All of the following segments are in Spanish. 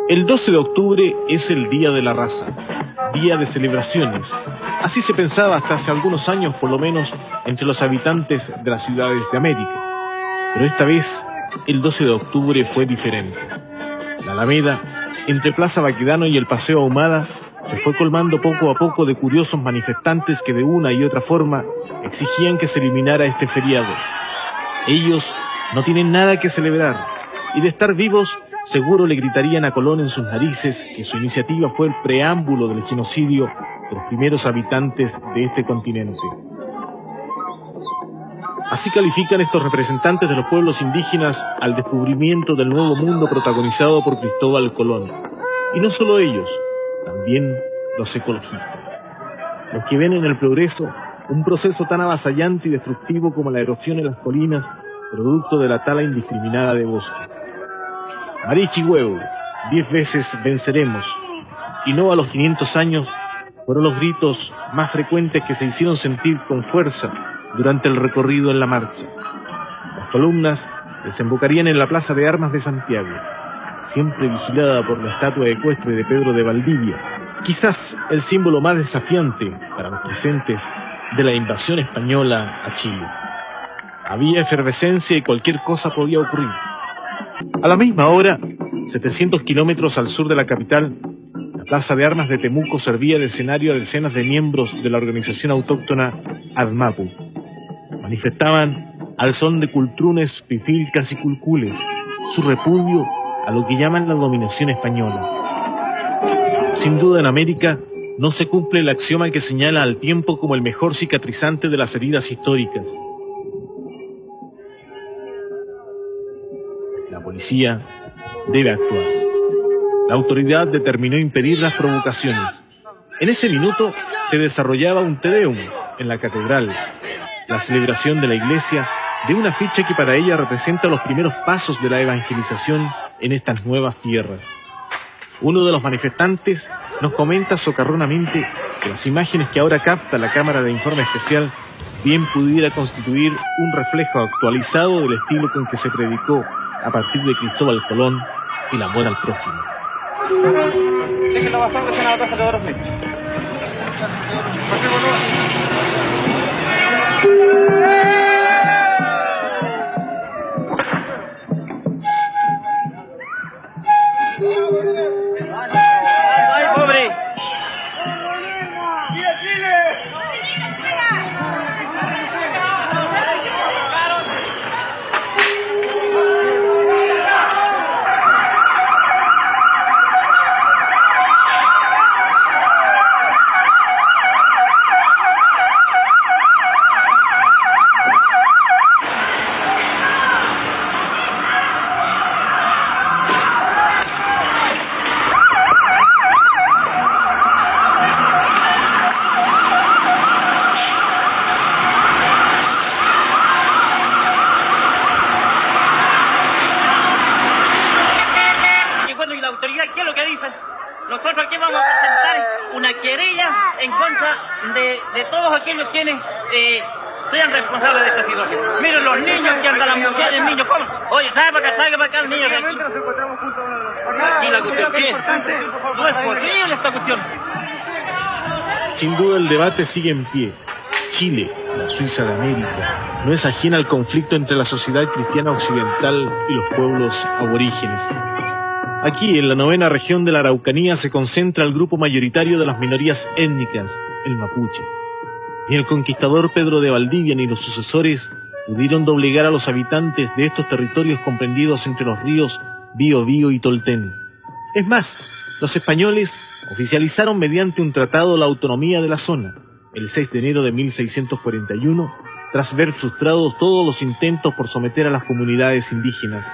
El 12 de octubre es el Día de la Raza, día de celebraciones. Así se pensaba hasta hace algunos años, por lo menos, entre los habitantes de las ciudades de América. Pero esta vez, el 12 de octubre fue diferente. La Alameda, entre Plaza Baquedano y el Paseo Ahumada, se fue colmando poco a poco de curiosos manifestantes que de una y otra forma exigían que se eliminara este feriado. Ellos no tienen nada que celebrar, y de estar vivos, seguro le gritarían a Colón en sus narices que su iniciativa fue el preámbulo del genocidio de los primeros habitantes de este continente. Así califican estos representantes de los pueblos indígenas al descubrimiento del nuevo mundo protagonizado por Cristóbal Colón. Y no solo ellos, también los ecologistas. Los que ven en el progreso un proceso tan avasallante y destructivo como la erosión en las colinas, producto de la tala indiscriminada de bosques. Marichihueu, 10 veces venceremos, y no a los 500 años, fueron los gritos más frecuentes que se hicieron sentir con fuerza durante el recorrido en la marcha. Las columnas desembocarían en la Plaza de Armas de Santiago, siempre vigilada por la estatua ecuestre de Pedro de Valdivia, quizás el símbolo más desafiante para los presentes de la invasión española a Chile. Había efervescencia y cualquier cosa podía ocurrir. A la misma hora, 700 kilómetros al sur de la capital, la Plaza de Armas de Temuco servía de escenario a decenas de miembros de la organización autóctona Admapu. Manifestaban al son de cultrunes, pifilcas y culcules su repudio a lo que llaman la dominación española. Sin duda, en América no se cumple el axioma que señala al tiempo como el mejor cicatrizante de las heridas históricas. La policía debe actuar. La autoridad determinó impedir las provocaciones. En ese minuto se desarrollaba un Te Deum en la catedral, la celebración de la iglesia de una ficha que para ella representa los primeros pasos de la evangelización en estas nuevas tierras. Uno de los manifestantes nos comenta socarronamente que las imágenes que ahora capta la Cámara de Informe Especial bien pudiera constituir un reflejo actualizado del estilo con que se predicó a partir de Cristóbal Colón el amor al prójimo. Déjenlo pasar, dejen a la taza de oro. ¡Ay, pobre! ¡Viva Chile! ¿Qué es lo que dicen? Nosotros aquí vamos a presentar una querella en contra de todos aquellos quienes sean responsables de esta situación. Miren los niños que andan, las mujeres, niños, ¿cómo? Oye, salga para acá el niño de aquí. Y la cuestión, ¿qué es? No es horrible esta cuestión. Sin duda el debate sigue en pie. Chile, la Suiza de América, no es ajena al conflicto entre la sociedad cristiana occidental y los pueblos aborígenes. Aquí, en la 9ª región de la Araucanía, se concentra el grupo mayoritario de las minorías étnicas, el mapuche. Ni el conquistador Pedro de Valdivia ni los sucesores pudieron doblegar a los habitantes de estos territorios comprendidos entre los ríos Biobío y Tolten. Es más, los españoles oficializaron mediante un tratado la autonomía de la zona, el 6 de enero de 1641, tras ver frustrados todos los intentos por someter a las comunidades indígenas.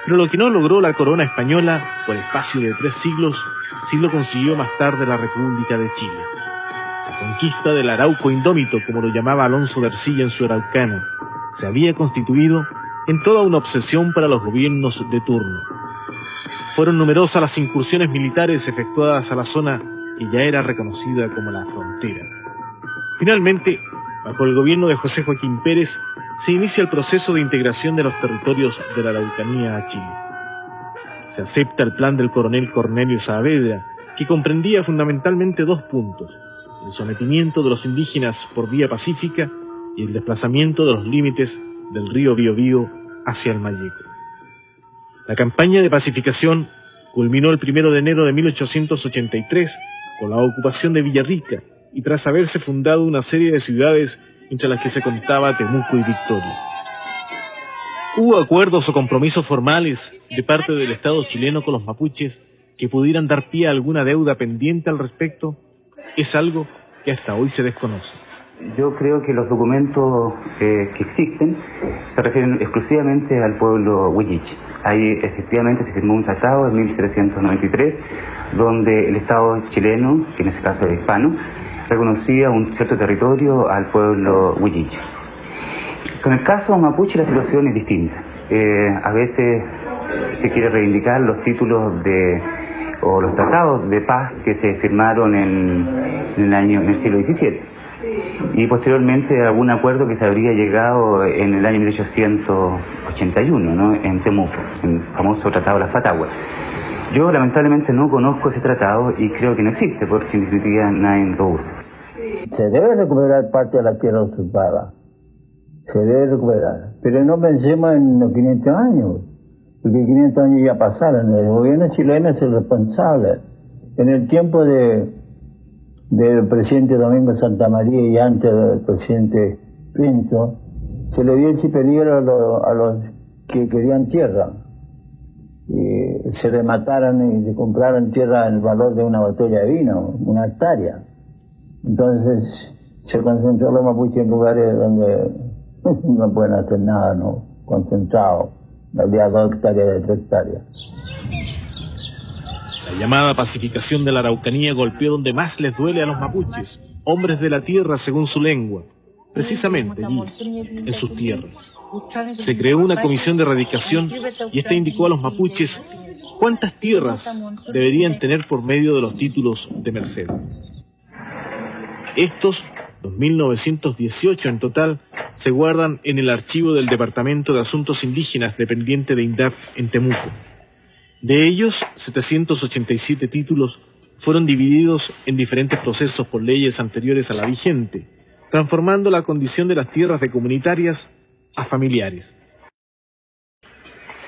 Pero lo que no logró la corona española por espacio de 3 siglos, sí lo consiguió más tarde la República de Chile. La conquista del Arauco indómito, como lo llamaba Alonso de Ercilla en su Araucana, se había constituido en toda una obsesión para los gobiernos de turno. Fueron numerosas las incursiones militares efectuadas a la zona que ya era reconocida como la frontera. Finalmente, bajo el gobierno de José Joaquín Pérez, se inicia el proceso de integración de los territorios de la Araucanía a Chile. Se acepta el plan del coronel Cornelio Saavedra, que comprendía fundamentalmente dos puntos: el sometimiento de los indígenas por vía pacífica y el desplazamiento de los límites del río Biobío hacia el Mayeco. La campaña de pacificación culminó el 1 de enero de 1883 con la ocupación de Villarrica y tras haberse fundado una serie de ciudades entre las que se contaba Temuco y Victoria. ¿Hubo acuerdos o compromisos formales de parte del Estado chileno con los mapuches que pudieran dar pie a alguna deuda pendiente al respecto? Es algo que hasta hoy se desconoce. Yo creo que los documentos que existen se refieren exclusivamente al pueblo huilliche. Ahí efectivamente se firmó un tratado en 1793 donde el Estado chileno, que en ese caso era hispano, reconocía un cierto territorio al pueblo huilliche. Con el caso mapuche la situación es distinta. A veces se quiere reivindicar los títulos o los tratados de paz que se firmaron en el siglo XVII. Y posteriormente algún acuerdo que se habría llegado en el año 1881, ¿no? En Temuco, en el famoso Tratado de las Pataguas. Yo lamentablemente no conozco ese tratado y creo que no existe, porque en definitiva nadie lo usa. Se debe recuperar parte de la tierra usurpada, se debe recuperar, pero no pensemos en los 500 años, porque 500 años ya pasaron. El gobierno chileno es el responsable. En el tiempo del presidente Domingo Santamaría y antes del presidente Pinto, se le dio el peligro a los que querían tierra. Y se remataron y se compraron tierra en el valor de una botella de vino, una hectárea. Entonces se concentró los mapuches en lugares donde no pueden hacer nada, ¿no? Concentrado. Había 2 hectáreas de 3 hectáreas. La llamada pacificación de la Araucanía golpeó donde más les duele a los mapuches, hombres de la tierra según su lengua, precisamente allí, en sus tierras. Se creó una comisión de erradicación y esta indicó a los mapuches cuántas tierras deberían tener por medio de los títulos de merced. Estos, 2.918 en total, se guardan en el archivo del Departamento de Asuntos Indígenas dependiente de INDAP en Temuco. De ellos, 787 títulos fueron divididos en diferentes procesos por leyes anteriores a la vigente, transformando la condición de las tierras de comunitarias a familiares.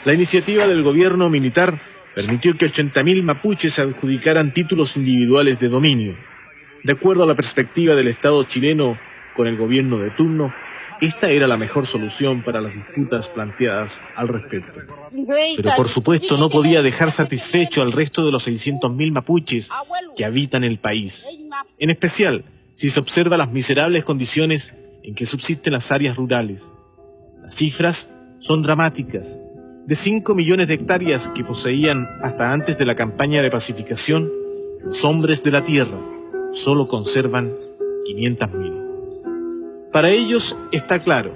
La iniciativa del gobierno militar permitió que 80.000 mapuches se adjudicaran títulos individuales de dominio. De acuerdo a la perspectiva del Estado chileno con el gobierno de turno, esta era la mejor solución para las disputas planteadas al respecto. Pero por supuesto no podía dejar satisfecho al resto de los 600.000 mapuches que habitan el país. En especial, si se observa las miserables condiciones en que subsisten las áreas rurales. Las cifras son dramáticas. De 5 millones de hectáreas que poseían hasta antes de la campaña de pacificación, los hombres de la tierra solo conservan 500.000. Para ellos está claro,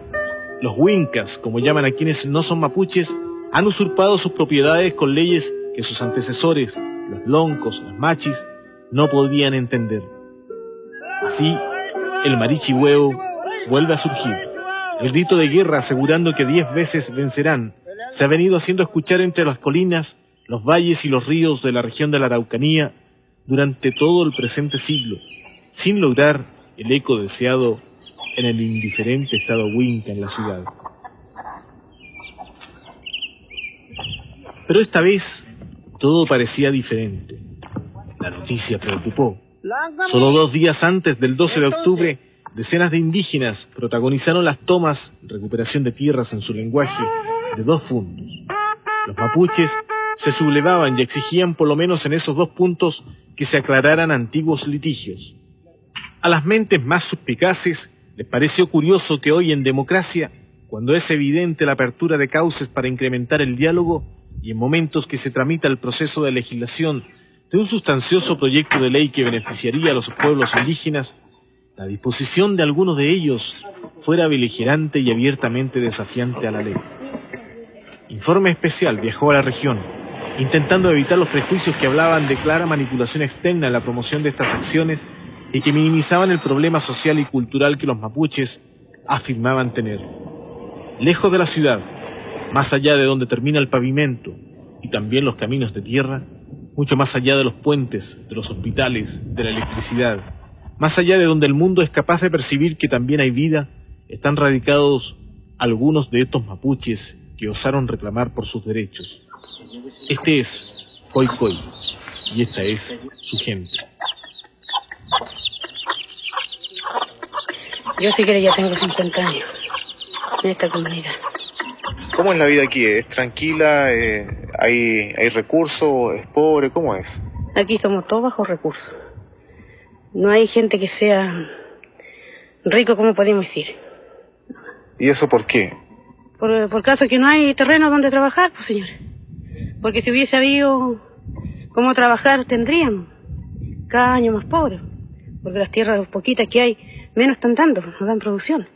los huincas, como llaman a quienes no son mapuches, han usurpado sus propiedades con leyes que sus antecesores, los loncos, los machis, no podían entender. Así, el marichihueo vuelve a surgir. El grito de guerra asegurando que 10 veces vencerán se ha venido haciendo escuchar entre las colinas, los valles y los ríos de la región de la Araucanía durante todo el presente siglo, sin lograr el eco deseado en el indiferente estado huinca en la ciudad. Pero esta vez todo parecía diferente. La noticia preocupó. Solo 2 días antes del 12 de octubre, decenas de indígenas protagonizaron las tomas, recuperación de tierras en su lenguaje, de 2 puntos. Los mapuches se sublevaban y exigían por lo menos en esos 2 puntos que se aclararan antiguos litigios. A las mentes más suspicaces les pareció curioso que hoy en democracia, cuando es evidente la apertura de cauces para incrementar el diálogo y en momentos que se tramita el proceso de legislación de un sustancioso proyecto de ley que beneficiaría a los pueblos indígenas, la disposición de algunos de ellos fuera beligerante y abiertamente desafiante a la ley. Informe especial viajó a la región, intentando evitar los prejuicios que hablaban de clara manipulación externa en la promoción de estas acciones y que minimizaban el problema social y cultural que los mapuches afirmaban tener. Lejos de la ciudad, más allá de donde termina el pavimento, y también los caminos de tierra, mucho más allá de los puentes, de los hospitales, de la electricidad, más allá de donde el mundo es capaz de percibir que también hay vida, están radicados algunos de estos mapuches que osaron reclamar por sus derechos. Este es Coycoy, y esta es su gente. Yo sí que ya tengo 50 años en esta comunidad. ¿Cómo es la vida aquí? ¿Es tranquila? ¿Hay recursos? ¿Es pobre? ¿Cómo es? Aquí somos todos bajos recursos. No hay gente que sea rico, como podemos decir. ¿Y eso por qué? Por caso que no hay terreno donde trabajar, pues señores. Porque si hubiese habido cómo trabajar, tendríamos cada año más pobres. Porque las tierras poquitas que hay, menos están dando, no dan producción.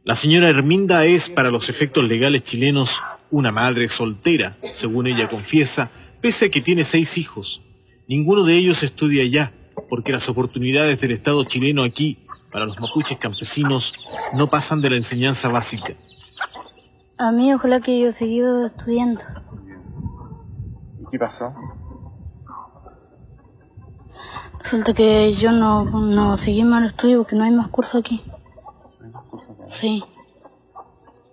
La señora Herminda es, para los efectos legales chilenos, una madre soltera, según ella confiesa, pese a que tiene 6 hijos. Ninguno de ellos estudia allá, porque las oportunidades del Estado chileno aquí, para los mapuches campesinos, no pasan de la enseñanza básica. A mí ojalá que yo seguido estudiando. ¿Y qué pasó? Resulta que yo no seguí más el estudio porque no hay más cursos aquí. Sí.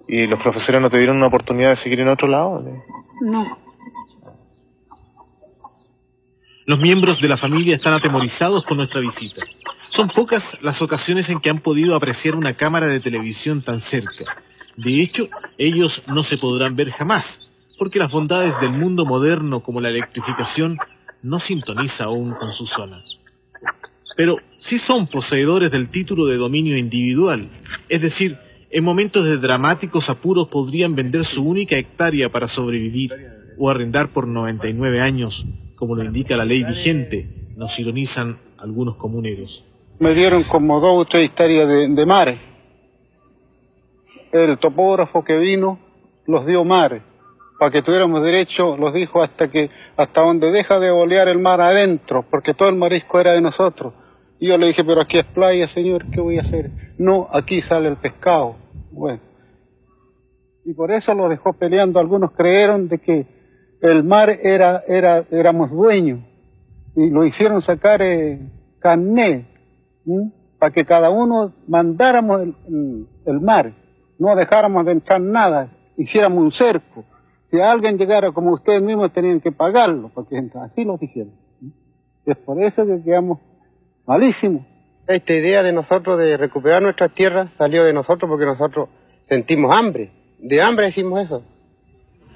¿Y los profesores no te dieron una oportunidad de seguir en otro lado? No. Los miembros de la familia están atemorizados por nuestra visita. Son pocas las ocasiones en que han podido apreciar una cámara de televisión tan cerca. De hecho, ellos no se podrán ver jamás, porque las bondades del mundo moderno como la electrificación no sintoniza aún con su zona. Pero sí son poseedores del título de dominio individual, es decir, en momentos de dramáticos apuros podrían vender su única hectárea para sobrevivir o arrendar por 99 años, como lo indica la ley vigente, nos ironizan algunos comuneros. Me dieron como 2 o 3 hectáreas de mares. El topógrafo que vino los dio mares, para que tuviéramos derecho, los dijo hasta donde deja de bolear el mar adentro, porque todo el marisco era de nosotros. Y yo le dije, pero aquí es playa, señor, ¿qué voy a hacer? No, aquí sale el pescado. Bueno, y por eso lo dejó peleando. Algunos creyeron de que el mar éramos dueños, y lo hicieron sacar carné, para que cada uno mandáramos el mar, no dejáramos de entrar nada, hiciéramos un cerco. Si alguien llegara como ustedes mismos tenían que pagarlo, porque así lo dijeron. Es por eso que quedamos malísimos. Esta idea de nosotros de recuperar nuestras tierras salió de nosotros porque nosotros sentimos hambre. De hambre hicimos eso.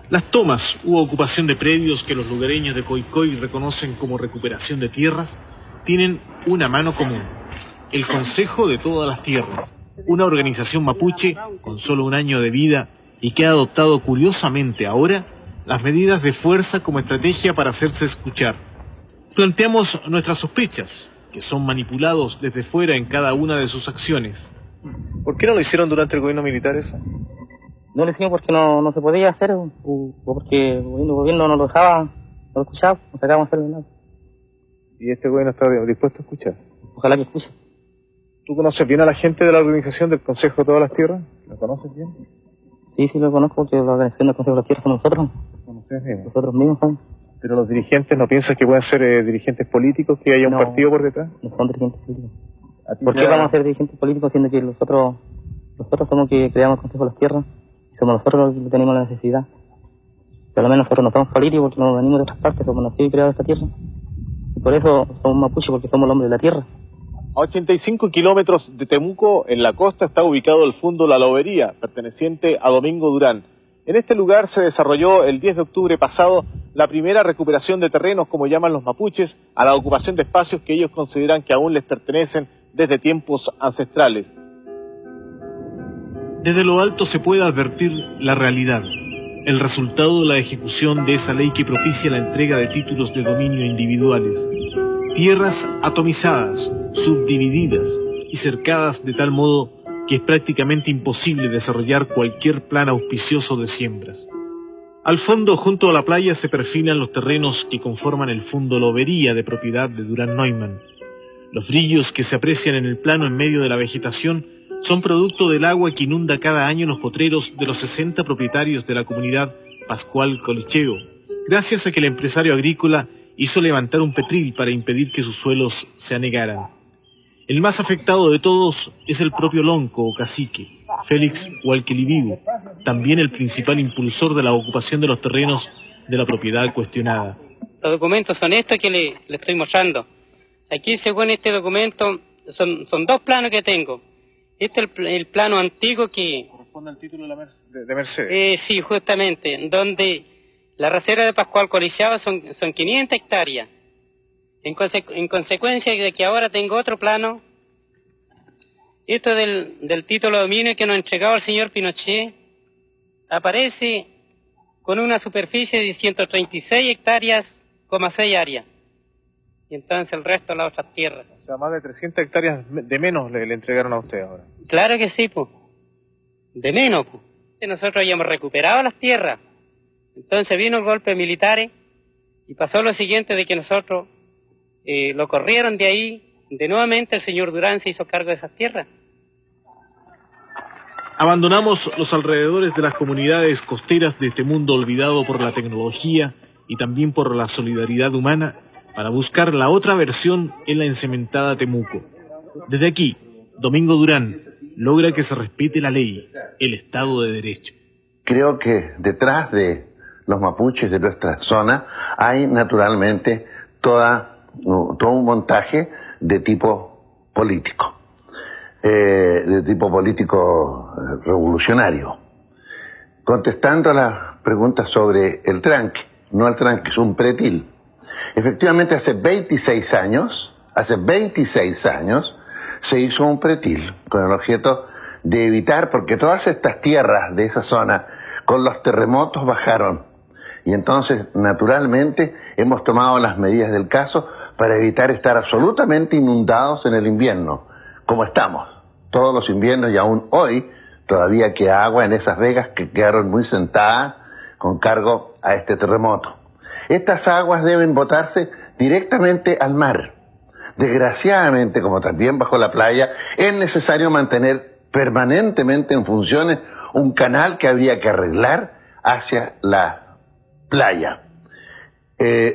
Las tomas u ocupación de predios que los lugareños de Coycoy reconocen como recuperación de tierras tienen una mano común: el Consejo de Todas las Tierras, una organización mapuche con solo 1 año de vida y que ha adoptado curiosamente ahora las medidas de fuerza como estrategia para hacerse escuchar. Planteamos nuestras sospechas, que son manipulados desde fuera en cada una de sus acciones. ¿Por qué no lo hicieron durante el gobierno militar eso? No lo hicimos porque no se podía hacer, o porque el gobierno no lo dejaba, no lo escuchaba, no sacábamos hacerlo nada. ¿Y este gobierno está dispuesto a escuchar? Ojalá que escuche. ¿Tú conoces bien a la gente de la organización del Consejo de Todas las Tierras? ¿La conoces bien? Sí, lo conozco, porque la organización del Consejo de las Tierras somos nosotros. ¿Conoces bien? Nosotros mismos, ¿sabes? ¿Pero los dirigentes no piensan que pueden ser dirigentes políticos, que haya un partido por detrás? No son dirigentes políticos. ¿Por qué vamos a ser dirigentes políticos siendo que nosotros somos que creamos el Consejo de las Tierras? Somos nosotros los que tenemos la necesidad. Por lo menos nosotros no somos políticos porque no venimos de otras partes, somos nacidos y creados esta tierra. Y por eso somos mapuches, porque somos el hombre de la tierra. A 85 kilómetros de Temuco, en la costa, está ubicado el Fundo La Lobería, perteneciente a Domingo Durán. En este lugar se desarrolló el 10 de octubre pasado la primera recuperación de terrenos, como llaman los mapuches, a la ocupación de espacios que ellos consideran que aún les pertenecen desde tiempos ancestrales. Desde lo alto se puede advertir la realidad, el resultado de la ejecución de esa ley que propicia la entrega de títulos de dominio individuales. Tierras atomizadas, subdivididas y cercadas de tal modo que es prácticamente imposible desarrollar cualquier plan auspicioso de siembras. Al fondo, junto a la playa, se perfilan los terrenos que conforman el Fundo Lobería, de propiedad de Durán Neumann. Los brillos que se aprecian en el plano en medio de la vegetación son producto del agua que inunda cada año los potreros de los 60 propietarios de la comunidad Pascual Colicheo, gracias a que el empresario agrícola hizo levantar un petril para impedir que sus suelos se anegaran. El más afectado de todos es el propio lonco o cacique, Félix Hualquiliviu, también el principal impulsor de la ocupación de los terrenos de la propiedad cuestionada. Los documentos son estos que le estoy mostrando. Aquí, según este documento, son dos planos que tengo. Este es el plano antiguo que... ¿Corresponde al título de Mercedes? Sí, justamente, donde la reserva de Pascual Corichao son 500 hectáreas. En consecuencia de que ahora tengo otro plano, esto del título de dominio que nos ha entregado el señor Pinochet, aparece con una superficie de 136 hectáreas, 6 áreas. Y entonces el resto de las otras tierras. O sea, más de 300 hectáreas de menos le entregaron a usted ahora. Claro que sí, pues. De menos, pues. Nosotros habíamos recuperado las tierras. Entonces vino el golpe militar y pasó lo siguiente de que nosotros lo corrieron de ahí. De nuevamente el señor Durán se hizo cargo de esas tierras. Abandonamos los alrededores de las comunidades costeras de este mundo olvidado por la tecnología y también por la solidaridad humana para buscar la otra versión en la encementada Temuco. Desde aquí, Domingo Durán logra que se respete la ley, el Estado de Derecho. Creo que detrás de los mapuches de nuestra zona hay naturalmente todo un montaje de tipo político. Revolucionario. Contestando a las preguntas sobre el tranque, no el tranque, es un pretil. Efectivamente, hace 26 años, se hizo un pretil con el objeto de evitar, porque todas estas tierras de esa zona, con los terremotos bajaron. Y entonces, naturalmente, hemos tomado las medidas del caso para evitar estar absolutamente inundados en el invierno, como estamos. Todos los inviernos y aún hoy todavía queda agua en esas vegas que quedaron muy sentadas con cargo a este terremoto. Estas aguas deben botarse directamente al mar. Desgraciadamente, como también bajo la playa, es necesario mantener permanentemente en funciones un canal que habría que arreglar hacia la playa.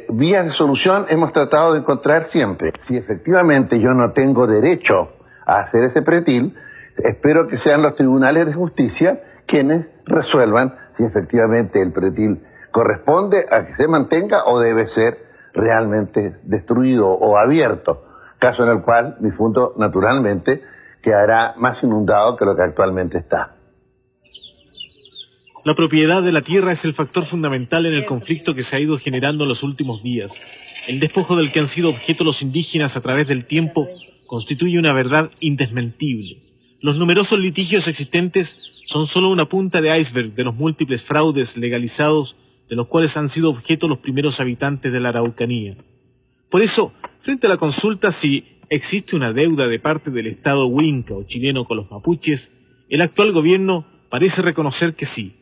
Vías de solución hemos tratado de encontrar siempre. Si efectivamente yo no tengo derecho a hacer ese pretil, espero que sean los tribunales de justicia quienes resuelvan si efectivamente el pretil corresponde a que se mantenga o debe ser realmente destruido o abierto, caso en el cual mi fondo naturalmente quedará más inundado que lo que actualmente está. La propiedad de la tierra es el factor fundamental en el conflicto que se ha ido generando en los últimos días. El despojo del que han sido objeto los indígenas a través del tiempo constituye una verdad indesmentible. Los numerosos litigios existentes son solo una punta de iceberg de los múltiples fraudes legalizados de los cuales han sido objeto los primeros habitantes de la Araucanía. Por eso, frente a la consulta si existe una deuda de parte del Estado huinca o chileno con los mapuches, el actual gobierno parece reconocer que sí.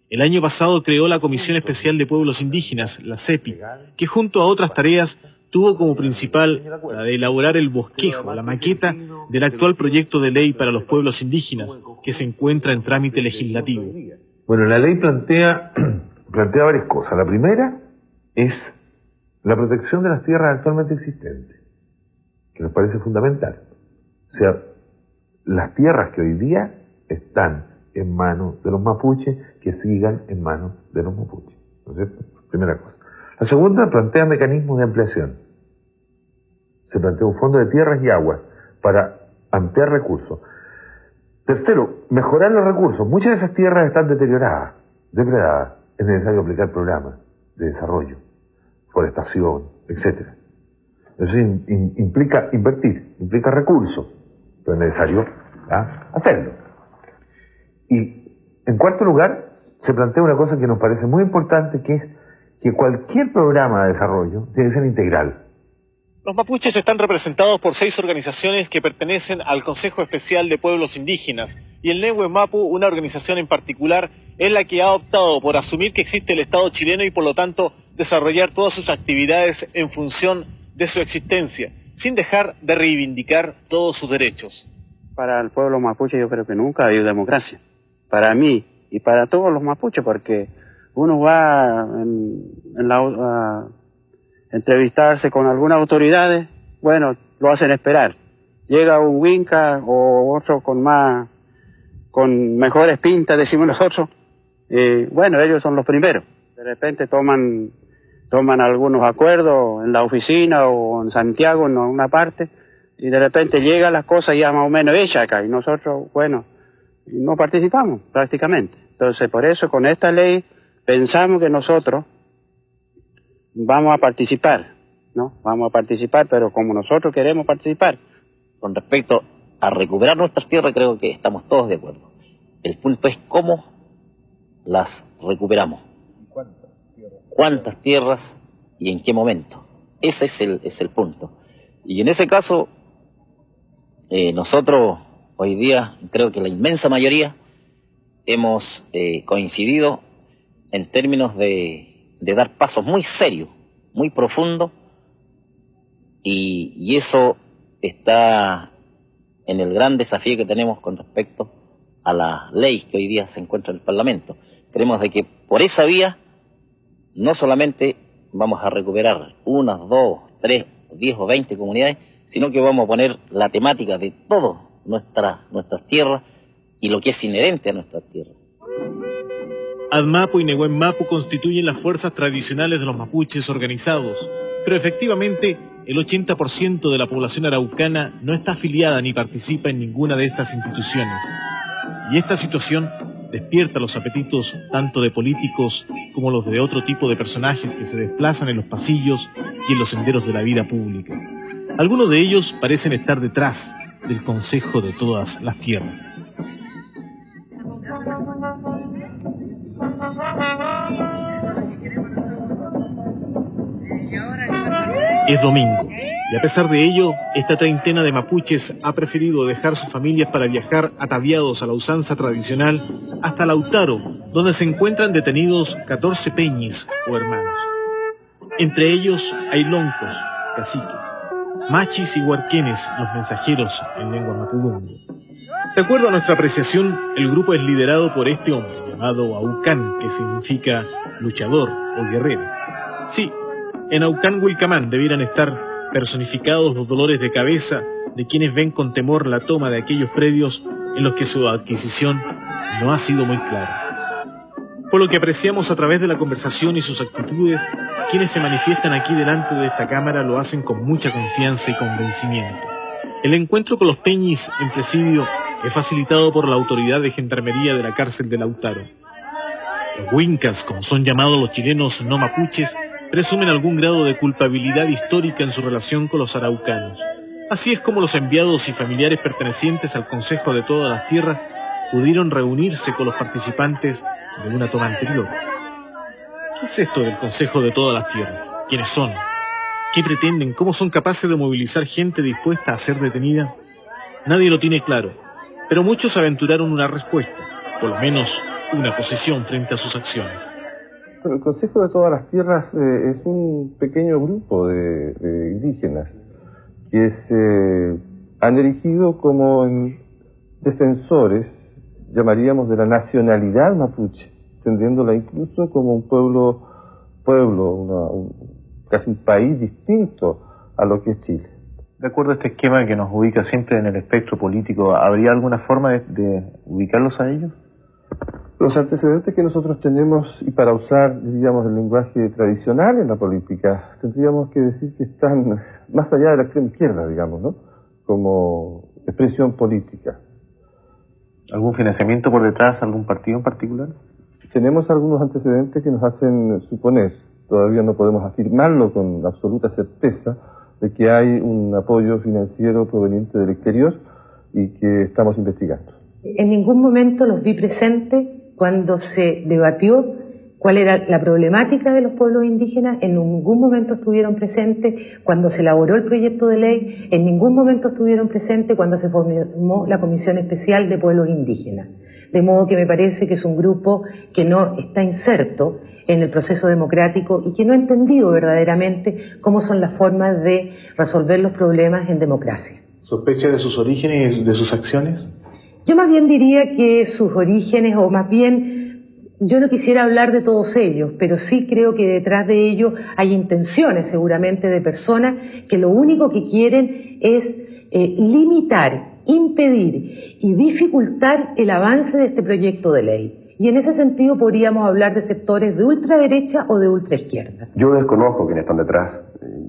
El año pasado creó la Comisión Especial de Pueblos Indígenas, la CEPI, que junto a otras tareas tuvo como principal la de elaborar el bosquejo, la maqueta del actual proyecto de ley para los pueblos indígenas, que se encuentra en trámite legislativo. Bueno, la ley plantea varias cosas. La primera es la protección de las tierras actualmente existentes, que nos parece fundamental. O sea, las tierras que hoy día están en manos de los mapuches, que sigan en manos de los mapuches. ¿No es cierto? Primera cosa. La segunda plantea mecanismos de ampliación. Se plantea un fondo de tierras y aguas para ampliar recursos. Tercero, mejorar los recursos. Muchas de esas tierras están deterioradas, depredadas. Es necesario aplicar programas de desarrollo, forestación, etc. Eso implica invertir, implica recursos, pero es necesario hacerlo. Y en cuarto lugar, se plantea una cosa que nos parece muy importante, que es que cualquier programa de desarrollo tiene que ser integral. Los mapuches están representados por 6 organizaciones que pertenecen al Consejo Especial de Pueblos Indígenas, y el Nehue Mapu, una organización en particular, es la que ha optado por asumir que existe el Estado chileno y por lo tanto desarrollar todas sus actividades en función de su existencia, sin dejar de reivindicar todos sus derechos. Para el pueblo mapuche yo creo que nunca ha habido democracia. Para mí y para todos los mapuches, porque uno va a entrevistarse con algunas autoridades, bueno, lo hacen esperar. Llega un Winca o otro con mejores pintas, decimos nosotros, bueno, ellos son los primeros. De repente toman algunos acuerdos en la oficina o en Santiago, en una parte, y de repente llegan las cosas ya más o menos hechas acá, y nosotros, bueno, no participamos prácticamente. Entonces, por eso, con esta ley, pensamos que nosotros vamos a participar, ¿no? Vamos a participar, pero como nosotros queremos participar. Con respecto a recuperar nuestras tierras, creo que estamos todos de acuerdo. El punto es cómo las recuperamos. ¿Cuántas tierras y en qué momento? Ese es el punto. Y en ese caso, nosotros hoy día, creo que la inmensa mayoría, hemos coincidido en términos de dar pasos muy serios, muy profundos, y eso está en el gran desafío que tenemos con respecto a la ley que hoy día se encuentra en el Parlamento. Creemos de que por esa vía no solamente vamos a recuperar 1, 2, 3, 10 o 20 comunidades, sino que vamos a poner la temática de todas nuestras tierras y lo que es inherente a nuestras tierras. ADMAPO y Nehuen Mapu constituyen las fuerzas tradicionales de los mapuches organizados, pero efectivamente el 80% de la población araucana no está afiliada ni participa en ninguna de estas instituciones. Y esta situación despierta los apetitos tanto de políticos como los de otro tipo de personajes que se desplazan en los pasillos y en los senderos de la vida pública. Algunos de ellos parecen estar detrás del Consejo de Todas las Tierras. Es domingo, y a pesar de ello, esta treintena de mapuches ha preferido dejar sus familias para viajar ataviados a la usanza tradicional hasta Lautaro, donde se encuentran detenidos 14 peñis o hermanos. Entre ellos hay loncos, caciques, machis y huarquenes, los mensajeros en lengua mapudungun. De acuerdo a nuestra apreciación, el grupo es liderado por este hombre llamado Aucán, que significa luchador o guerrero. Sí, en Aucán Wilcamán debieran estar personificados los dolores de cabeza de quienes ven con temor la toma de aquellos predios en los que su adquisición no ha sido muy clara. Por lo que apreciamos a través de la conversación y sus actitudes, quienes se manifiestan aquí delante de esta cámara lo hacen con mucha confianza y convencimiento. El encuentro con los peñis en presidio es facilitado por la autoridad de gendarmería de la cárcel de Lautaro. Los huincas, como son llamados los chilenos no mapuches, presumen algún grado de culpabilidad histórica en su relación con los araucanos. Así es como los enviados y familiares pertenecientes al Consejo de Todas las Tierras pudieron reunirse con los participantes de una toma anterior. ¿Qué es esto del Consejo de Todas las Tierras? ¿Quiénes son? ¿Qué pretenden? ¿Cómo son capaces de movilizar gente dispuesta a ser detenida? Nadie lo tiene claro, pero muchos aventuraron una respuesta, por lo menos una posición frente a sus acciones. El Consejo de Todas las Tierras es un pequeño grupo de indígenas que se han erigido como defensores, llamaríamos, de la mapuche, entendiéndola incluso como un pueblo, casi un país distinto a lo que es Chile. De acuerdo a este esquema que nos ubica siempre en el espectro político, ¿habría alguna forma de ubicarlos a ellos? Los antecedentes que nosotros tenemos, y para usar, diríamos, el lenguaje tradicional en la política, tendríamos que decir que están más allá de la extrema izquierda, digamos, ¿no? Como expresión política. ¿Algún financiamiento por detrás, algún partido en particular? Tenemos algunos antecedentes que nos hacen suponer, todavía no podemos afirmarlo con absoluta certeza, de que hay un apoyo financiero proveniente del exterior y que estamos investigando. En ningún momento los vi presentes cuando se debatió cuál era la problemática de los pueblos indígenas, en ningún momento estuvieron presentes cuando se elaboró el proyecto de ley, en ningún momento estuvieron presentes cuando se formó la Comisión Especial de Pueblos Indígenas. De modo que me parece que es un grupo que no está inserto en el proceso democrático y que no ha entendido verdaderamente cómo son las formas de resolver los problemas en democracia. ¿Sospecha de sus orígenes y de sus acciones? Yo más bien diría que sus orígenes, o más bien Yo no quisiera hablar de todos ellos, pero sí creo que detrás de ellos hay intenciones seguramente de personas que lo único que quieren es limitar, impedir y dificultar el avance de este proyecto de ley. Y en ese sentido podríamos hablar de sectores de ultraderecha o de ultraizquierda. Yo desconozco quiénes están detrás.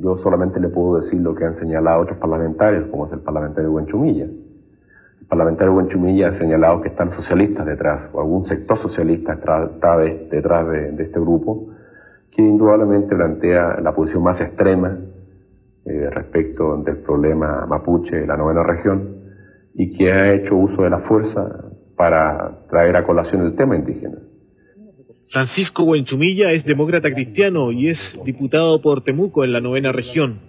Yo solamente le puedo decir lo que han señalado otros parlamentarios, como es el parlamentario Huenchumilla. El parlamentario Huenchumilla ha señalado que están socialistas detrás, o algún sector socialista está detrás de este grupo, que indudablemente plantea la posición más extrema respecto del problema mapuche de la 9ª región, y que ha hecho uso de la fuerza para traer a colación el tema indígena. Francisco Huenchumilla es demócrata cristiano y es diputado por Temuco en la 9ª región.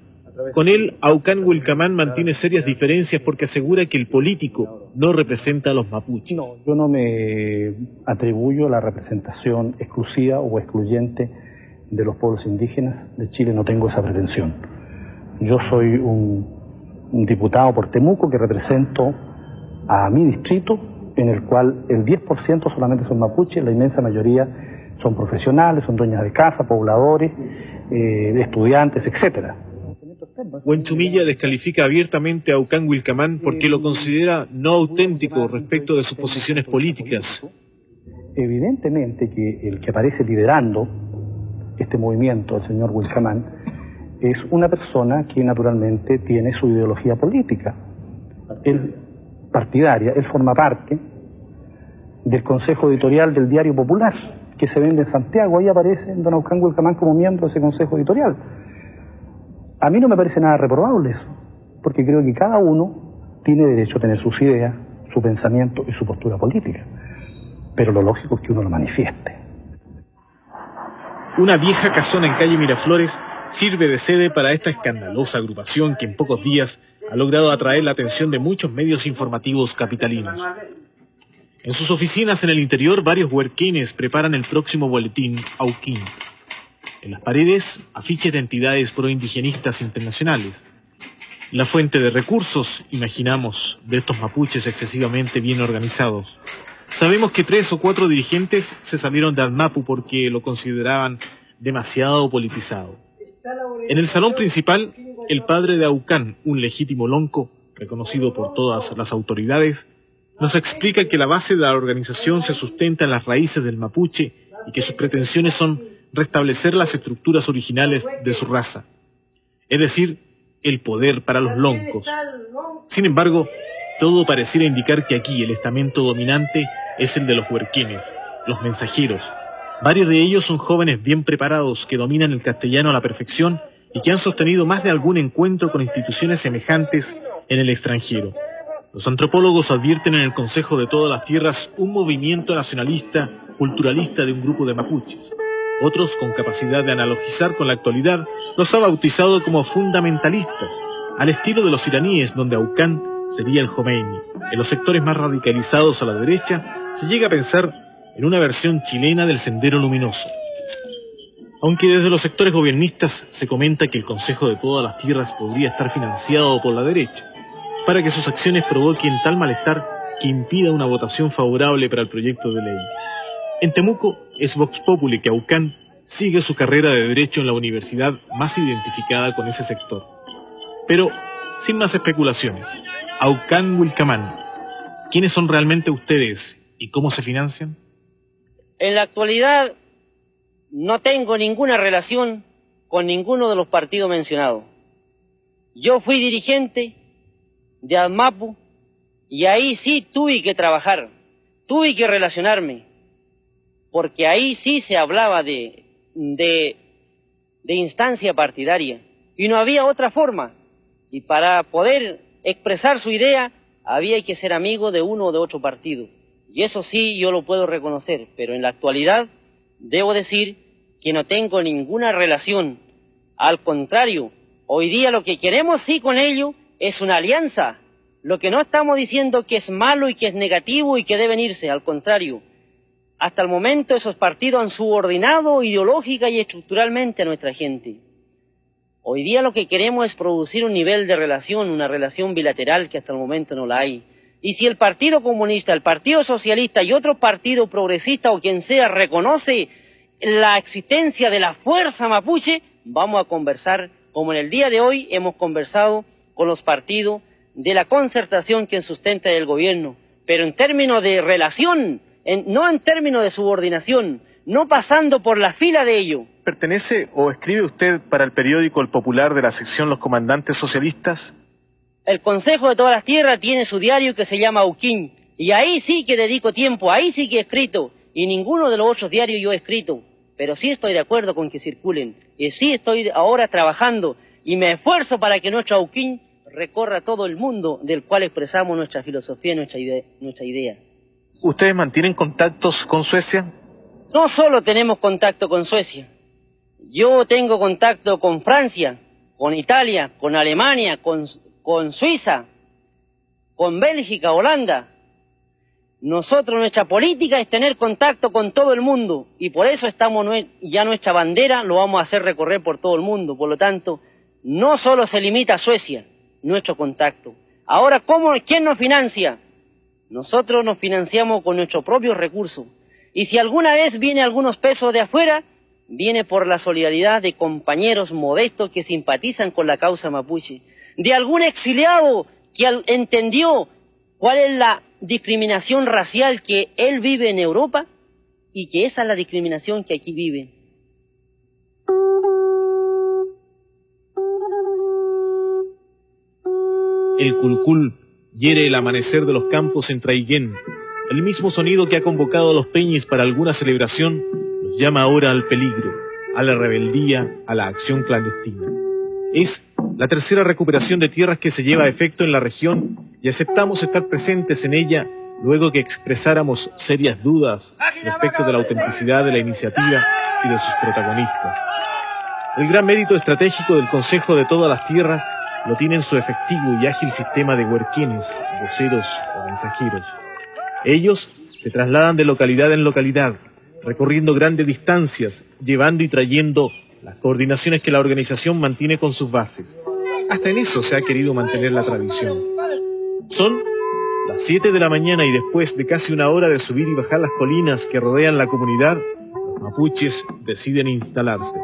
Con él, Aucán Wilcamán mantiene serias diferencias porque asegura que el político no representa a los mapuches. No, yo no me atribuyo la representación exclusiva o excluyente de los pueblos indígenas de Chile, no tengo esa pretensión. Yo soy un diputado por Temuco que represento a mi distrito, en el cual el 10% solamente son mapuches, la inmensa mayoría son profesionales, son dueñas de casa, pobladores, estudiantes, etcétera. Huenchumilla descalifica abiertamente a Aucán Wilcamán porque lo considera no auténtico respecto de sus posiciones políticas. Evidentemente que el que aparece liderando este movimiento, el señor Wilcamán, es una persona que naturalmente tiene su ideología política. Él partidaria, él forma parte del Consejo Editorial del Diario Popular, que se vende en Santiago. Ahí aparece don Aucán Wilcamán como miembro de ese Consejo Editorial. A mí no me parece nada reprobable eso, porque creo que cada uno tiene derecho a tener sus ideas, su pensamiento y su postura política, pero lo lógico es que uno lo manifieste. Una vieja casona en calle Miraflores sirve de sede para esta escandalosa agrupación que en pocos días ha logrado atraer la atención de muchos medios informativos capitalinos. En sus oficinas en el interior, varios huerquenes preparan el próximo boletín Auquín. En las paredes, afiches de entidades proindigenistas internacionales. La fuente de recursos, imaginamos, de estos mapuches excesivamente bien organizados. Sabemos que 3 o 4 dirigentes se salieron de ADMAPU porque lo consideraban demasiado politizado. En el salón principal, el padre de Aucán, un legítimo lonco, reconocido por todas las autoridades, nos explica que la base de la organización se sustenta en las raíces del mapuche y que sus pretensiones son restablecer las estructuras originales de su raza, es decir, el poder para los loncos. Sin embargo, todo pareciera indicar que aquí el estamento dominante es el de los huerquenes, los mensajeros. Varios de ellos son jóvenes bien preparados que dominan el castellano a la perfección y que han sostenido más de algún encuentro con instituciones semejantes en el extranjero. Los antropólogos advierten en el Consejo de Todas las Tierras un movimiento nacionalista, culturalista de un grupo de mapuches. Otros, con capacidad de analogizar con la actualidad, los ha bautizado como fundamentalistas, al estilo de los iraníes, donde Aucán sería el Jomeini. En los sectores más radicalizados a la derecha, se llega a pensar en una versión chilena del Sendero Luminoso. Aunque desde los sectores gobiernistas se comenta que el Consejo de Todas las Tierras podría estar financiado por la derecha, para que sus acciones provoquen tal malestar que impida una votación favorable para el proyecto de ley. En Temuco es Vox Populi que Aucán sigue su carrera de Derecho en la universidad más identificada con ese sector. Pero, sin más especulaciones, Aucán Wilcamán, ¿quiénes son realmente ustedes y cómo se financian? En la actualidad no tengo ninguna relación con ninguno de los partidos mencionados. Yo fui dirigente de ADMAPU y ahí sí tuve que trabajar, tuve que relacionarme, porque ahí sí se hablaba de instancia partidaria y no había otra forma, y para poder expresar su idea había que ser amigo de uno o de otro partido, y eso sí yo lo puedo reconocer, pero en la actualidad debo decir que no tengo ninguna relación. Al contrario, hoy día lo que queremos sí con ello es una alianza. Lo que no estamos diciendo que es malo y que es negativo y que deben irse, al contrario. Hasta el momento esos partidos han subordinado ideológica y estructuralmente a nuestra gente. Hoy día lo que queremos es producir un nivel de relación, una relación bilateral que hasta el momento no la hay. Y si el Partido Comunista, el Partido Socialista y otro partido progresista o quien sea reconoce la existencia de la fuerza mapuche, vamos a conversar como en el día de hoy hemos conversado con los partidos de la concertación que sustenta el gobierno, pero en términos de relación, no en términos de subordinación, no pasando por la fila de ello. ¿Pertenece o escribe usted para el periódico El Popular de la sección Los Comandantes Socialistas? El Consejo de Todas las Tierras tiene su diario que se llama Auquín, y ahí sí que dedico tiempo, ahí sí que he escrito, y ninguno de los otros diarios yo he escrito, pero sí estoy de acuerdo con que circulen, y sí estoy ahora trabajando, y me esfuerzo para que nuestro Auquín recorra todo el mundo, del cual expresamos nuestra filosofía y nuestra idea. ¿Ustedes mantienen contactos con Suecia? No solo tenemos contacto con Suecia, yo tengo contacto con Francia, con Italia, con Alemania, con Suiza, con Bélgica, Holanda. Nosotros, nuestra política es tener contacto con todo el mundo y por eso ya nuestra bandera lo vamos a hacer recorrer por todo el mundo. Por lo tanto, no solo se limita a Suecia nuestro contacto. Ahora, ¿quién nos financia? Nosotros nos financiamos con nuestros propios recursos. Y si alguna vez viene algunos pesos de afuera, viene por la solidaridad de compañeros modestos que simpatizan con la causa mapuche, de algún exiliado que entendió cuál es la discriminación racial que él vive en Europa y que esa es la discriminación que aquí vive. El culcul hiere el amanecer de los campos en Traiguén. El mismo sonido que ha convocado a los peñis para alguna celebración nos llama ahora al peligro, a la rebeldía, a la acción clandestina. Es la tercera recuperación de tierras que se lleva a efecto en la región y aceptamos estar presentes en ella luego que expresáramos serias dudas respecto de la autenticidad de la iniciativa y de sus protagonistas. El gran mérito estratégico del Consejo de Todas las Tierras lo tiene en su efectivo y ágil sistema de huerquienes, voceros o mensajeros. Ellos se trasladan de localidad en localidad, recorriendo grandes distancias, llevando y trayendo las coordinaciones que la organización mantiene con sus bases. Hasta en eso se ha querido mantener la tradición. Son las 7 de la mañana y después de casi una hora de subir y bajar las colinas que rodean la comunidad, los mapuches deciden instalarse.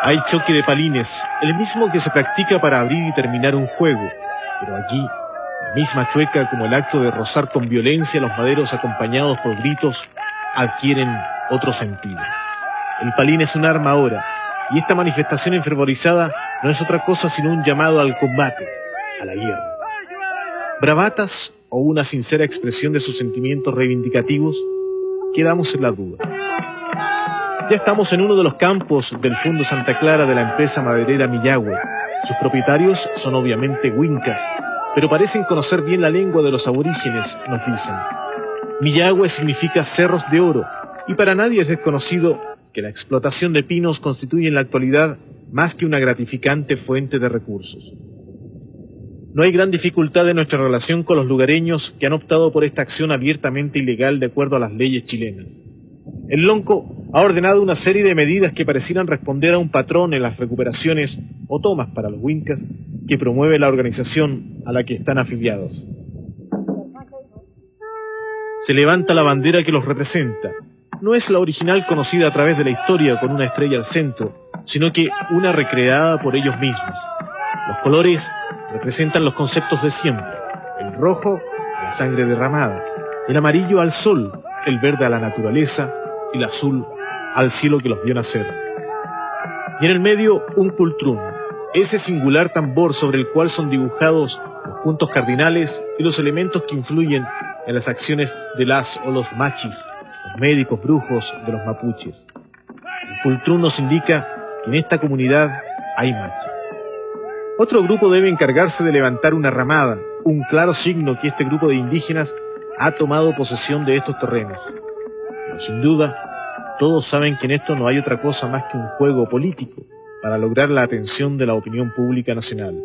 Hay choque de palines, el mismo que se practica para abrir y terminar un juego, pero allí, la misma chueca como el acto de rozar con violencia los maderos acompañados por gritos, adquieren otro sentido. El palín es un arma ahora, y esta manifestación enfervorizada no es otra cosa sino un llamado al combate, a la guerra. Bravatas o una sincera expresión de sus sentimientos reivindicativos, quedamos en la duda. Ya estamos en uno de los campos del Fundo Santa Clara de la empresa maderera Millahue. Sus propietarios son obviamente huincas, pero parecen conocer bien la lengua de los aborígenes, nos dicen. Millahue significa cerros de oro, y para nadie es desconocido que la explotación de pinos constituye en la actualidad más que una gratificante fuente de recursos. No hay gran dificultad en nuestra relación con los lugareños que han optado por esta acción abiertamente ilegal de acuerdo a las leyes chilenas. El Lonco ha ordenado una serie de medidas que parecieran responder a un patrón en las recuperaciones o tomas para los huincas que promueve la organización a la que están afiliados. Se levanta la bandera que los representa. No es la original conocida a través de la historia con una estrella al centro, sino que una recreada por ellos mismos. Los colores representan los conceptos de siempre: el rojo, la sangre derramada; el amarillo al sol, el verde a la naturaleza y el azul al cielo que los vio nacer. Y en el medio un cultrún, ese singular tambor sobre el cual son dibujados los puntos cardinales y los elementos que influyen en las acciones de las o los machis, los médicos brujos de los mapuches. El cultrún nos indica que en esta comunidad hay magia. Otro grupo debe encargarse de levantar una ramada, un claro signo que este grupo de indígenas ha tomado posesión de estos terrenos. Pero sin duda, todos saben que en esto no hay otra cosa más que un juego político para lograr la atención de la opinión pública nacional.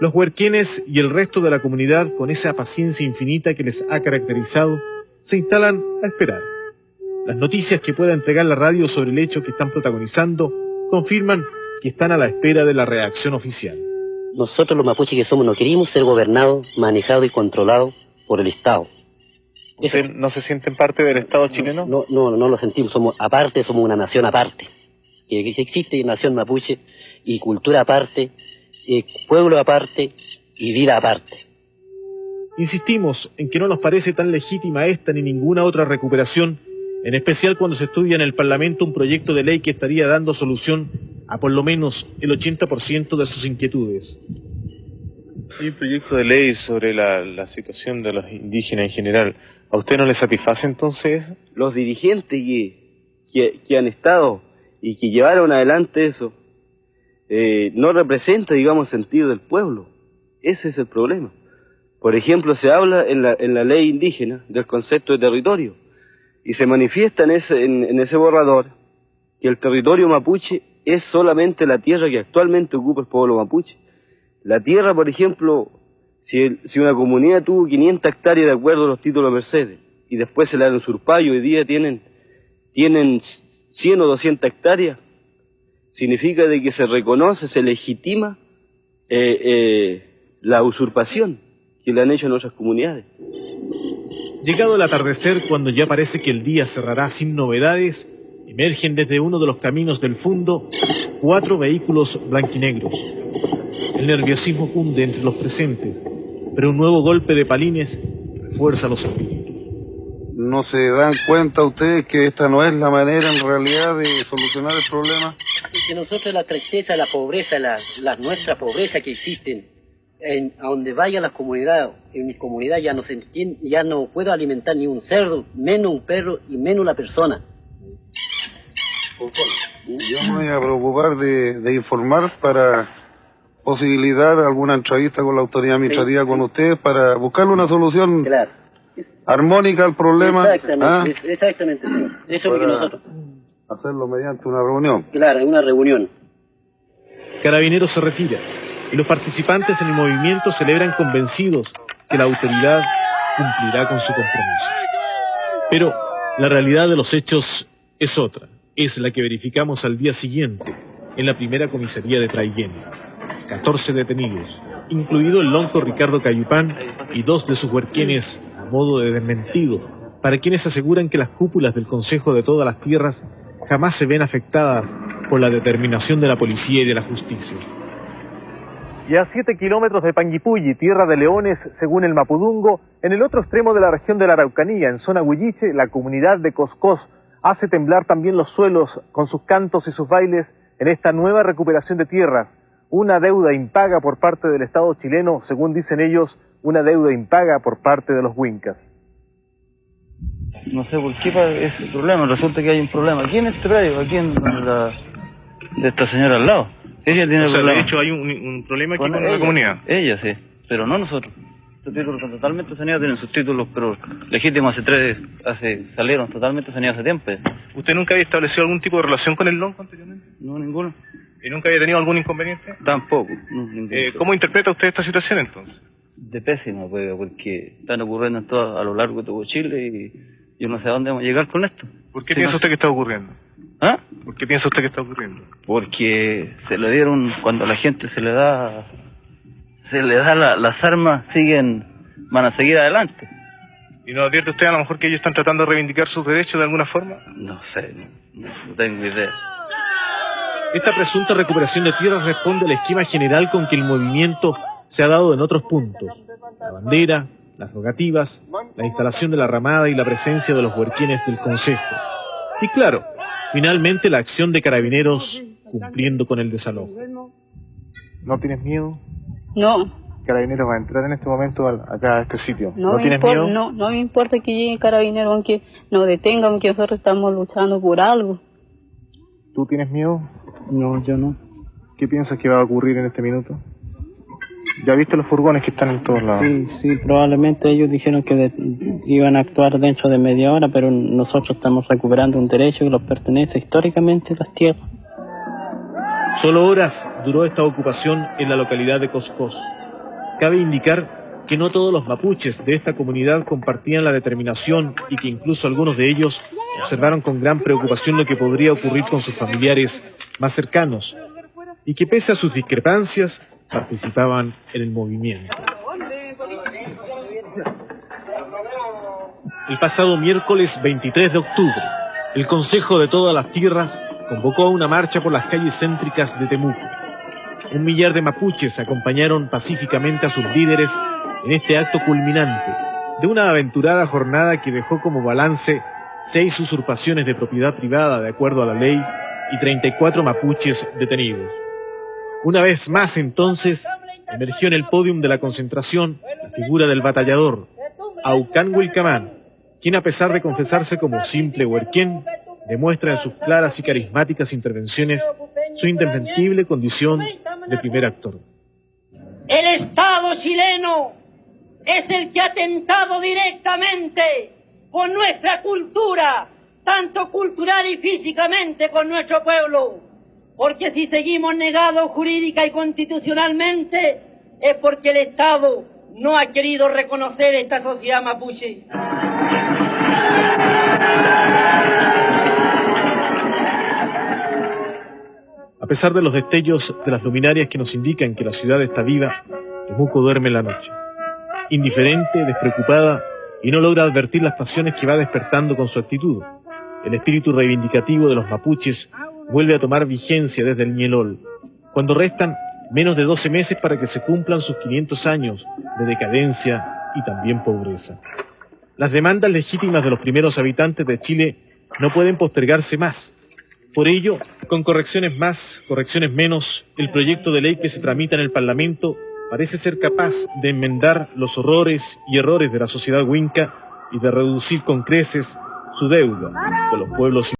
Los huerquienes y el resto de la comunidad, con esa paciencia infinita que les ha caracterizado, se instalan a esperar. Las noticias que pueda entregar la radio sobre el hecho que están protagonizando confirman que están a la espera de la reacción oficial. nosotros los mapuches que somos no queremos ser gobernados, manejados y controlados por el Estado. ¿Usted no se sienten parte del Estado chileno? No lo sentimos, somos aparte, somos una nación aparte. Que existe nación mapuche y cultura aparte, pueblo aparte y vida aparte. Insistimos en que no nos parece tan legítima esta ni ninguna otra recuperación, en especial cuando se estudia en el Parlamento un proyecto de ley que estaría dando solución a por lo menos el 80% de sus inquietudes. Hay un proyecto de ley sobre la situación de los indígenas en general. ¿A usted no le satisface entonces? Los dirigentes que han estado y que llevaron adelante eso no representa, digamos, el sentido del pueblo. Ese es el problema. Por ejemplo, se habla en la ley indígena del concepto de territorio y se manifiesta en ese borrador que el territorio mapuche es solamente la tierra que actualmente ocupa el pueblo mapuche. La tierra, por ejemplo, si una comunidad tuvo 500 hectáreas de acuerdo a los títulos de Mercedes y después se la han usurpado y hoy día tienen 100 o 200 hectáreas, significa de que se reconoce, se legitima la usurpación que le han hecho en otras comunidades. Llegado el atardecer, cuando ya parece que el día cerrará sin novedades, emergen desde uno de los caminos del fundo 4 vehículos blanquinegros. El nerviosismo cunde entre los presentes, pero un nuevo golpe de palines refuerza los espíritus. ¿No se dan cuenta ustedes que esta no es la manera en realidad de solucionar el problema? Que nosotros la tristeza, la pobreza, nuestra pobreza que existen, a donde vaya la comunidad, en mi comunidad ya no puedo alimentar ni un cerdo, menos un perro y menos la persona. Yo me voy a preocupar de informar para posibilitar alguna entrevista con la autoridad administrativa con ustedes para buscarle una solución armónica al problema. Exactamente, señor. Eso es lo que nosotros... Hacerlo mediante una reunión. Claro, una reunión. Carabineros se retira y los participantes en el movimiento celebran convencidos que la autoridad cumplirá con su compromiso. Pero la realidad de los hechos es otra. Es la que verificamos al día siguiente en la primera comisaría de Traiguén. 14 detenidos, incluido el lonco Ricardo Cayupán y 2 de sus huerquienes a modo de desmentido, para quienes aseguran que las cúpulas del Consejo de todas las Tierras jamás se ven afectadas por la determinación de la policía y de la justicia. Y a 7 kilómetros de Panguipulli, tierra de leones, según el Mapudungo, en el otro extremo de la región de la Araucanía, en zona Huilliche, la comunidad de Coscós hace temblar también los suelos con sus cantos y sus bailes en esta nueva recuperación de tierras, una deuda impaga por parte del Estado chileno, según dicen ellos, una deuda impaga por parte de los huincas. No sé por qué es el problema, resulta que hay un problema aquí en este predio, aquí de esta señora al lado. Ella tiene el problema. De hecho hay un problema aquí con la comunidad. Ella sí, pero no nosotros. Estos títulos son totalmente saneados, tienen sus títulos, pero legítimos salieron totalmente saneados hace tiempo. ¿Usted nunca había establecido algún tipo de relación con el lonco anteriormente? No, ninguno. ¿Y nunca había tenido algún inconveniente? Tampoco. ¿Cómo interpreta usted esta situación entonces? De pésima, pues, porque están ocurriendo a lo largo de todo Chile y yo no sé a dónde vamos a llegar con esto. ¿Por qué piensa usted que está ocurriendo? ¿Ah? ¿Por qué piensa usted que está ocurriendo? Porque se le dieron, cuando a la gente se le da las armas, van a seguir adelante. ¿Y no advierte usted a lo mejor que ellos están tratando de reivindicar sus derechos de alguna forma? No sé, no tengo idea. Esta presunta recuperación de tierras responde al esquema general con que el movimiento se ha dado en otros puntos: la bandera, las rogativas, la instalación de la ramada y la presencia de los huerquienes del Consejo. Y claro, finalmente la acción de Carabineros cumpliendo con el desalojo. ¿No tienes miedo? No. Carabineros va a entrar en este momento acá a este sitio. ¿No tienes miedo? No me importa que llegue Carabineros, aunque nos detengan, aunque nosotros estamos luchando por algo. ¿Tú tienes miedo? No, yo no. ¿Qué piensas que va a ocurrir en este minuto? ¿Ya viste los furgones que están en todos lados? Sí, probablemente ellos dijeron que iban a actuar dentro de media hora, pero nosotros estamos recuperando un derecho que nos pertenece históricamente a las tierras. Solo horas duró esta ocupación en la localidad de Coscós. Cabe indicar que no todos los mapuches de esta comunidad compartían la determinación y que incluso algunos de ellos observaron con gran preocupación lo que podría ocurrir con sus familiares más cercanos, y que pese a sus discrepancias participaban en el movimiento. El pasado miércoles 23 de octubre, el Consejo de todas las Tierras convocó a una marcha por las calles céntricas de Temuco. 1 millar de mapuches acompañaron pacíficamente a sus líderes en este acto culminante de una aventurada jornada que dejó como balance 6 usurpaciones de propiedad privada de acuerdo a la ley y 34 mapuches detenidos. Una vez más entonces emergió en el pódium de la concentración la figura del batallador, Aucán Wilcamán, quien a pesar de confesarse como simple huerquén, demuestra en sus claras y carismáticas intervenciones su indefendible condición de primer actor. El Estado chileno es el que ha atentado directamente con nuestra cultura, tanto cultural y físicamente con nuestro pueblo, porque si seguimos negados jurídica y constitucionalmente es porque el Estado no ha querido reconocer esta sociedad mapuche. A pesar de los destellos de las luminarias que nos indican que la ciudad está viva, Temuco duerme en la noche, indiferente, despreocupada, y no logra advertir las pasiones que va despertando con su actitud. El espíritu reivindicativo de los mapuches vuelve a tomar vigencia desde el Ñelol, cuando restan menos de 12 meses para que se cumplan sus 500 años de decadencia y también pobreza. Las demandas legítimas de los primeros habitantes de Chile no pueden postergarse más. Por ello, con correcciones más, correcciones menos, el proyecto de ley que se tramita en el Parlamento parece ser capaz de enmendar los horrores y errores de la sociedad huinca y de reducir con creces su deuda con los pueblos